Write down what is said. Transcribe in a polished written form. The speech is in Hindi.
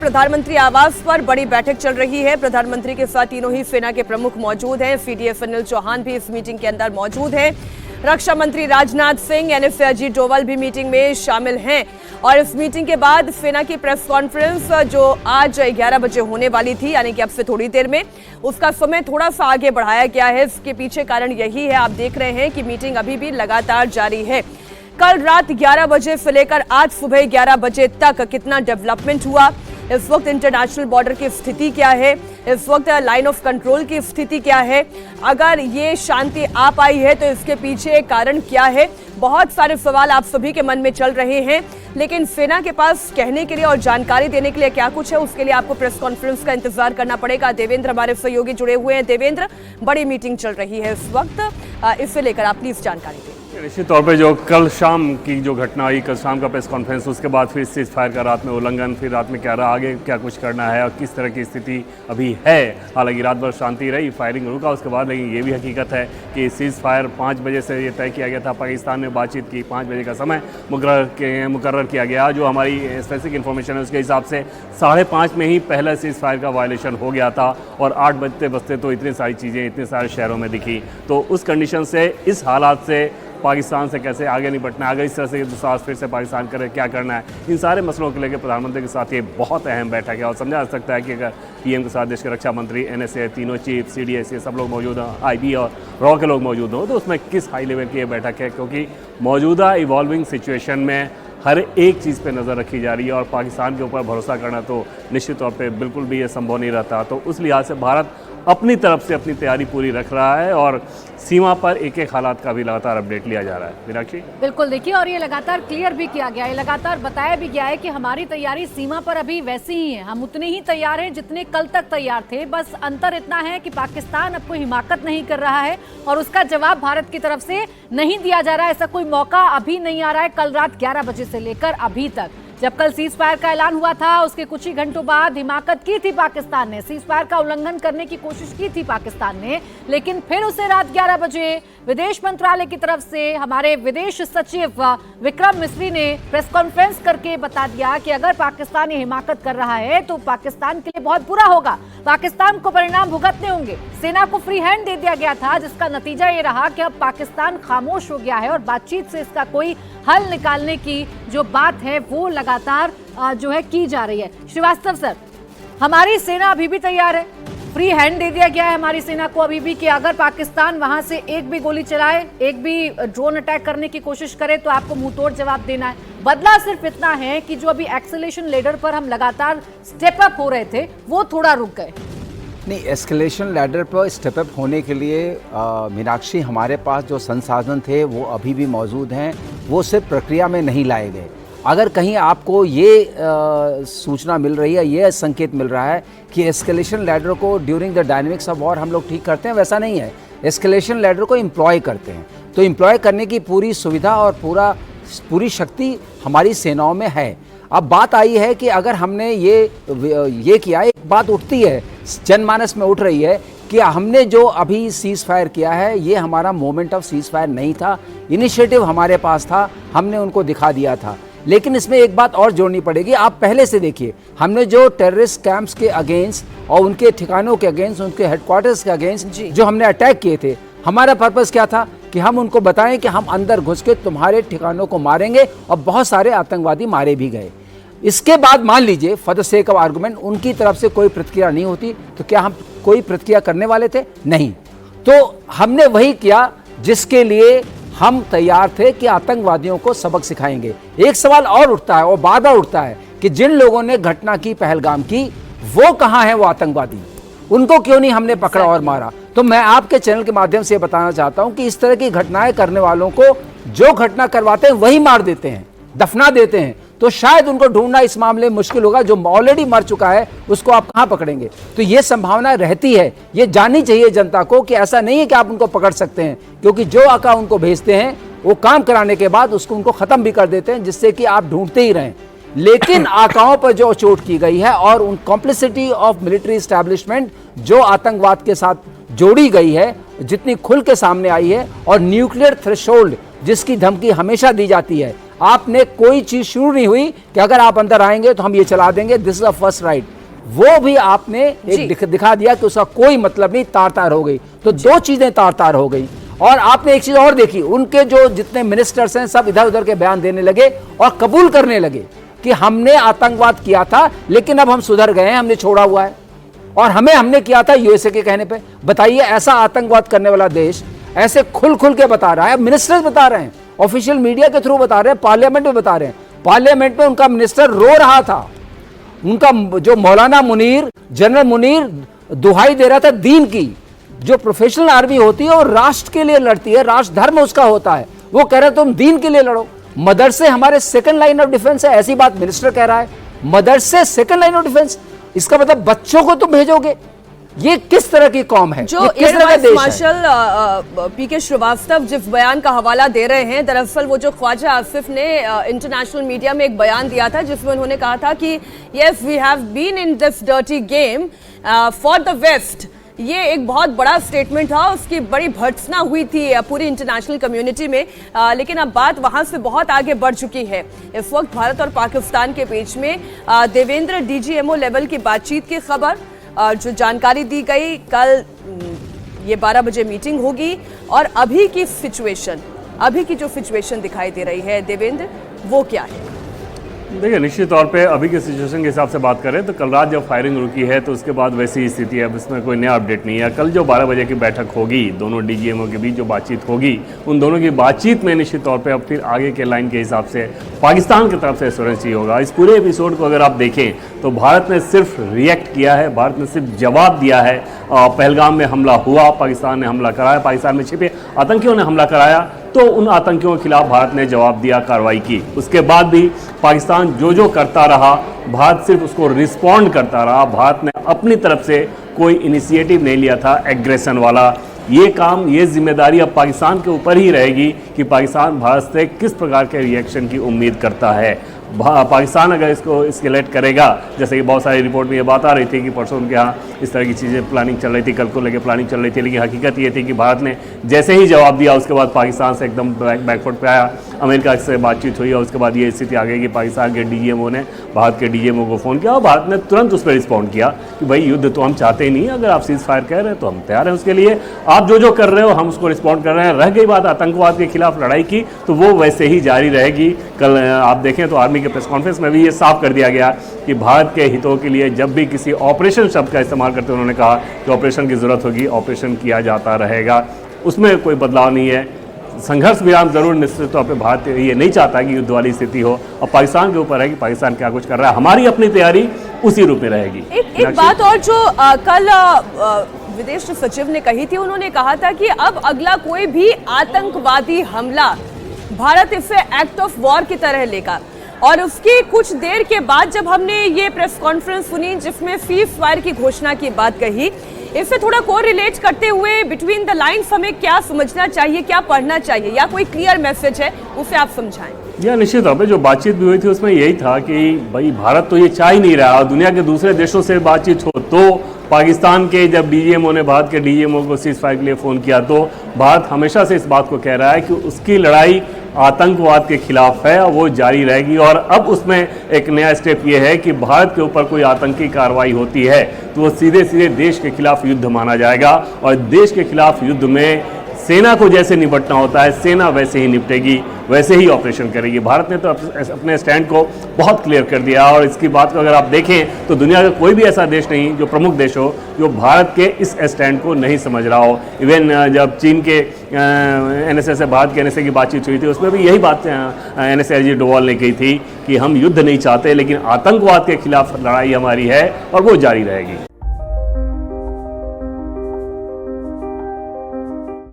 प्रधानमंत्री आवास पर बड़ी बैठक चल रही है। प्रधानमंत्री के साथ तीनों ही सेना के प्रमुख मौजूद हैं। सीडीएस अनिल चौहान भी इस मीटिंग के अंदर मौजूद हैं। रक्षा मंत्री राजनाथ सिंह, एनएसए अजीत डोभाल भी मीटिंग में शामिल हैं। और इस मीटिंग के बाद सेना की प्रेस कॉन्फ्रेंस जो आज 11 बजे होने वाली थी, यानी कि अब से थोड़ी देर में, उसका समय थोड़ा सा आगे बढ़ाया गया है। इसके पीछे कारण यही है, आप देख रहे हैं कि मीटिंग अभी भी लगातार जारी है। कल रात 11 बजे से लेकर आज सुबह 11 बजे तक कितना डेवलपमेंट हुआ, इस वक्त इंटरनेशनल बॉर्डर की स्थिति क्या है, इस वक्त लाइन ऑफ कंट्रोल की स्थिति क्या है, अगर ये शांति आ पाई है तो इसके पीछे कारण क्या है, बहुत सारे सवाल आप सभी के मन में चल रहे हैं। लेकिन सेना के पास कहने के लिए और जानकारी देने के लिए क्या कुछ है, उसके लिए आपको प्रेस कॉन्फ्रेंस का इंतजार करना पड़ेगा। देवेंद्र हमारे सहयोगी जुड़े हुए हैं। देवेंद्र, बड़ी मीटिंग चल रही है इस वक्त, इससे लेकर आप प्लीज जानकारी दें। निश्चित तौर पे जो कल शाम की जो घटना हुई, कल शाम का प्रेस कॉन्फ्रेंस, उसके बाद फिर सीज फायर का रात में उल्लंघन, फिर रात में क्या रहा, आगे क्या कुछ करना है और किस तरह की स्थिति अभी है। हालांकि रात भर शांति रही, फायरिंग रुका उसके बाद, लेकिन ये भी हकीकत है कि सीज फायर 5 बजे से ये तय किया गया था। पाकिस्तान ने बातचीत की, 5 बजे का समय मुकर्रर किया गया। जो हमारी स्पेसिफिक इन्फॉर्मेशन है उसके हिसाब से 5:30 में ही पहला सीज फायर का वायलेशन हो गया था और 8 बजते बजते तो इतनी सारी चीज़ें इतने सारे शहरों में दिखी। तो उस कंडीशन से, इस हालात से पाकिस्तान से कैसे आगे निपटना है, अगर इस तरह से दूसरा फिर से पाकिस्तान करे क्या करना है, इन सारे मसलों को लेकर प्रधानमंत्री के साथ ये बहुत अहम बैठक है। और समझा जा सकता है कि अगर पीएम के साथ देश के रक्षा मंत्री, एनएसए, तीनों चीफ, सीडीएस, ये सब लोग मौजूद हों, आईबी और रॉ के लोग मौजूद हों, तो उसमें किस हाई लेवल की ये बैठक है, क्योंकि मौजूदा इवॉल्विंग सिचुएशन में हर एक चीज़ पे नज़र रखी जा रही है और पाकिस्तान के ऊपर भरोसा करना तो निश्चित तौर पे बिल्कुल भी ये संभव नहीं रहता। तो उस लिहाज से भारत अपनी तरफ से अपनी तैयारी पूरी रख रहा है और सीमा पर एक एक हालात का भी लगातार अपडेट लिया जा रहा है। मीनाक्षी, बिल्कुल, देखिए, और ये लगातार क्लियर भी किया गया है, लगातार बताया भी गया है कि हमारी तैयारी सीमा पर अभी वैसी ही है। हम उतने ही तैयार हैं जितने कल तक तैयार थे। बस अंतर इतना है कि पाकिस्तान अब कोई हिमाकत नहीं कर रहा है और उसका जवाब भारत की तरफ से नहीं दिया जा रहा है। ऐसा कोई मौका अभी नहीं आ रहा है। कल रात 11 बजे से लेकर अभी तक, जब कल सीज फायर का ऐलान हुआ था, उसके कुछ ही घंटों बाद हिमाकत की थी पाकिस्तान ने, सीज फायर का उल्लंघन करने की कोशिश की थी पाकिस्तान ने, लेकिन फिर उसे रात 11 बजे विदेश मंत्रालय की तरफ से हमारे विदेश सचिव विक्रम मिस्री ने प्रेस कॉन्फ्रेंस करके बता दिया कि अगर पाकिस्तान ये हिमाकत कर रहा है तो पाकिस्तान के लिए बहुत बुरा होगा, पाकिस्तान को परिणाम भुगतने होंगे। सेना को फ्री हैंड दे दिया गया था, जिसका नतीजा ये रहा कि अब पाकिस्तान खामोश हो गया है और बातचीत से इसका कोई हल निकालने की जो बात है वो लगातार जो है की जा रही है। श्रीवास्तव सर, हमारी सेना अभी भी तैयार है, फ्री हैंड दे दिया गया है हमारी सेना को अभी भी कि अगर पाकिस्तान वहां से एक भी गोली चलाए, एक भी ड्रोन अटैक करने की कोशिश करे तो आपको मुंहतोड़ जवाब देना है। बदला सिर्फ इतना है कि जो अभी एक्सेलेरेशन लेडर पर हम लगातार स्टेप अप हो रहे थे वो थोड़ा रुक गए। नहीं, एस्केलेशन लैडर पर स्टेप अप होने के लिए मीनाक्षी, हमारे पास जो संसाधन थे वो अभी भी मौजूद हैं, वो सिर्फ प्रक्रिया में नहीं लाए गए। अगर कहीं आपको ये सूचना मिल रही है, ये संकेत मिल रहा है कि एस्केलेशन लैडर को during the dynamics of war हम लोग ठीक करते हैं, वैसा नहीं है। एस्केलेशन लैडर को एम्प्लॉय करते हैं, तो एम्प्लॉय करने की पूरी सुविधा और पूरी शक्ति हमारी सेनाओं में है। अब बात आई है कि अगर हमने ये किया, एक बात उठती है, जनमानस में उठ रही है कि हमने जो अभी सीज फायर किया है ये हमारा मोमेंट ऑफ सीज फायर नहीं था, इनिशिएटिव हमारे पास था, हमने उनको दिखा दिया था। लेकिन इसमें एक बात और जोड़नी पड़ेगी, आप पहले से देखिए, हमने जो टेररिस्ट कैंप्स के अगेंस्ट और उनके ठिकानों के अगेंस्ट, उनके हेडक्वार्टर्स के अगेंस्ट जो हमने अटैक किए थे, हमारा पर्पस क्या था कि हम उनको बताएं कि हम अंदर घुस के तुम्हारे ठिकानों को मारेंगे, और बहुत सारे आतंकवादी मारे भी गए। इसके बाद मान लीजिए for the sake of argument उनकी तरफ से कोई प्रतिक्रिया नहीं होती, तो क्या हम कोई प्रतिक्रिया करने वाले थे? नहीं। तो हमने वही किया जिसके लिए हम तैयार थे कि आतंकवादियों को सबक सिखाएंगे। एक सवाल और उठता है और बार बार उठता है कि जिन लोगों ने घटना की, पहलगाम की, वो कहाँ हैं वो आतंकवादी, उनको क्यों नहीं हमने पकड़ा और मारा? तो मैं आपके चैनल के माध्यम से बताना चाहता हूं कि इस तरह की घटनाएं करने वालों को जो घटना करवाते हैं वही मार देते हैं, दफना देते हैं। तो शायद उनको ढूंढना इस मामले में मुश्किल होगा, जो ऑलरेडी मर चुका है उसको आप कहां पकड़ेंगे? तो ये संभावना रहती है, ये जाननी चाहिए जनता को कि ऐसा नहीं है कि आप उनको पकड़ सकते हैं, क्योंकि जो आका उनको भेजते हैं वो काम कराने के बाद उसको उनको खत्म भी कर देते हैं, जिससे कि आप ढूंढते ही रहें। लेकिन आकाओं पर जो चोट की गई है और उन कॉम्प्लिसिटी ऑफ मिलिट्री एस्टैब्लिशमेंट जो आतंकवाद के साथ जोड़ी गई है, जितनी खुल के सामने आई है, और न्यूक्लियर थ्रेशोल्ड जिसकी धमकी हमेशा दी जाती है, आपने कोई चीज शुरू नहीं हुई कि अगर आप अंदर आएंगे तो हम ये चला देंगे, this is a first right, वो भी आपने एक दिखा दिया कि उसका कोई मतलब नहीं, तार तार हो गई। तो दो चीजें तार तार हो गई। और आपने एक चीज और देखी, उनके जो जितने मिनिस्टर्स हैं सब इधर उधर के बयान देने लगे और कबूल करने लगे कि हमने आतंकवाद किया था, लेकिन अब हम सुधर गए हैं, हमने छोड़ा हुआ है, और हमने किया था यूएसए के कहने पे। बताइए, ऐसा आतंकवाद करने वाला देश ऐसे खुल के बता रहा है, मिनिस्टर्स बता रहे हैं, ऑफिशियल मीडिया के थ्रू बता रहे हैं, पार्लियामेंट में बता रहे हैं। पार्लियामेंट में उनका मिनिस्टर रो रहा था, उनका जो मौलाना मुनीर, जनरल मुनीर दुहाई दे रहा था दीन की। जो प्रोफेशनल आर्मी होती है और राष्ट्र के लिए लड़ती है, राष्ट्र धर्म उसका होता है, वो कह रहे तुम दीन के लिए लड़ो। मदरसे हमारे सेकंड लाइन ऑफ डिफेंस है, ऐसी बात मिनिस्टर कह रहा है। मदरसे सेकंड लाइन ऑफ डिफेंस, इसका मतलब बच्चों को तुम भेजोगे? ये किस तरह की कौम है, जो ये किस तरह का देश है? मार्शल पीके श्रीवास्तव जिस बयान का हवाला दे रहे हैं, दरअसल वो जो ख्वाजा आसिफ ने इंटरनेशनल मीडिया में एक बयान दिया था जिसमें उन्होंने कहा था कि yes we have been in this dirty game for the west. ये एक बहुत बड़ा स्टेटमेंट था, उसकी बड़ी भर्त्सना हुई थी पूरी इंटरनेशनल कम्युनिटी में, लेकिन अब बात वहां से बहुत आगे बढ़ चुकी है। इस वक्त भारत और पाकिस्तान के बीच में देवेंद्र डीजीएमओ लेवल की बातचीत की खबर, जो जानकारी दी गई, कल ये 12 बजे मीटिंग होगी। और अभी की जो सिचुएशन दिखाई दे रही है देवेंद्र, वो क्या है? देखिए, निश्चित तौर पे अभी के सिचुएशन के हिसाब से बात करें तो कल रात जब फायरिंग रुकी है तो उसके बाद वैसी ही स्थिति है, अब इसमें कोई नया अपडेट नहीं है। कल जो 12 बजे की बैठक होगी, दोनों डीजीएमओ के बीच जो बातचीत होगी, उन दोनों की बातचीत में निश्चित तौर पे अब फिर आगे के लाइन के हिसाब से पाकिस्तान की तरफ से एश्योरेंस चाहिए होगा। इस पूरे एपिसोड को अगर आप देखें तो भारत ने सिर्फ रिएक्ट किया है, भारत ने सिर्फ जवाब दिया है। पहलगाम में हमला हुआ, पाकिस्तान ने हमला कराया, पाकिस्तान में छिपे आतंकियों ने हमला कराया, तो उन आतंकियों के खिलाफ भारत ने जवाब दिया, कार्रवाई की। उसके बाद भी पाकिस्तान जो करता रहा, भारत सिर्फ उसको रिस्पॉन्ड करता रहा। भारत ने अपनी तरफ से कोई इनिशिएटिव नहीं लिया था एग्रेशन वाला। ये काम, ये जिम्मेदारी अब पाकिस्तान के ऊपर ही रहेगी कि पाकिस्तान भारत से किस प्रकार के रिएक्शन की उम्मीद करता है। पाकिस्तान अगर इसको एस्केलेट करेगा, जैसे कि बहुत सारी रिपोर्ट में ये बात आ रही थी कि परसों उनके यहाँ इस तरह की चीज़ें प्लानिंग चल रही थी, कल को लेकर प्लानिंग चल रही थी, लेकिन हकीकत ये थी कि भारत ने जैसे ही जवाब दिया उसके बाद पाकिस्तान से एकदम बैकफुट पे आया। अमेरिका से बातचीत हुई और उसके बाद ये स्थिति आ गई कि पाकिस्तान के डीजीएमओ ने भारत के डीजीएमओ को फ़ोन किया और भारत ने तुरंत उस पर रिस्पॉन्ड किया कि भाई युद्ध तो हम चाहते ही नहीं, अगर आप सीज फायर कह रहे हैं तो हम तैयार हैं उसके लिए, आप जो कर रहे हो हम उसको रिस्पॉन्ड कर रहे हैं। रह गई बात आतंकवाद के खिलाफ लड़ाई की, तो वो वैसे ही जारी रहेगी। कल आप देखें तो आर्मी के प्रेस कॉन्फ्रेंस में भी ये साफ कर दिया गया कि भारत के हितों के लिए जब भी किसी ऑपरेशन शब्द का इस्तेमाल करते उन्होंने कहा कि ऑपरेशन की जरूरत होगी, ऑपरेशन किया जाता रहेगा, उसमें कोई बदलाव नहीं है। संघर्ष विराम जरूर निश्चित तौर पे भारत ये नहीं चाहता कि युद्ध वाली स्थिति हो, और पाकिस्तान के ऊपर है कि पाकिस्तान क्या कुछ कर रहा है। हमारी अपनी तैयारी उसी रूप में रहेगी। एक बात और जो कल विदेश सचिव ने कही थी, उन्होंने कहा था कि अब अगला कोई भी आतंकवादी हमला भारत इसे एक्ट ऑफ वॉर की तरह लेगा। और उसकी कुछ देर के बाद जब हमने ये प्रेस कॉन्फ्रेंस सुनी जिसमें सीज फायर की घोषणा की बात कही, इससे थोड़ा को रिलेट करते हुए बिटवीन द लाइन्स हमें क्या समझना चाहिए, क्या पढ़ना चाहिए, या कोई क्लियर मैसेज है उसे आप समझाएं। यह निश्चित तौर पे जो बातचीत भी हुई थी उसमें यही था कि भाई भारत तो ये चाह ही नहीं रहा, और दुनिया के दूसरे देशों से बातचीत हो तो पाकिस्तान के जब डीजीएमओ ने भारत के डीजीएमओ को सीज फायर के लिए फ़ोन किया तो भारत हमेशा से इस बात को कह रहा है कि उसकी लड़ाई आतंकवाद के खिलाफ है और वो जारी रहेगी। और अब उसमें एक नया स्टेप ये है कि भारत के ऊपर कोई आतंकी कार्रवाई होती है तो वो सीधे सीधे देश के खिलाफ युद्ध माना जाएगा, और देश के खिलाफ युद्ध में सेना को जैसे निपटना होता है सेना वैसे ही निपटेगी, वैसे ही ऑपरेशन करेगी। भारत ने तो अपने स्टैंड को बहुत क्लियर कर दिया, और इसकी बात को अगर आप देखें तो दुनिया का कोई भी ऐसा देश नहीं, जो प्रमुख देश हो, जो भारत के इस स्टैंड को नहीं समझ रहा हो। इवन जब चीन के एनएसए से भारत के एनएसए की बातचीत हुई थी उसमें भी यही बात एनएसए अजीत डोवाल ने कही थी कि हम युद्ध नहीं चाहते, लेकिन आतंकवाद के खिलाफ लड़ाई हमारी है और वो जारी रहेगी।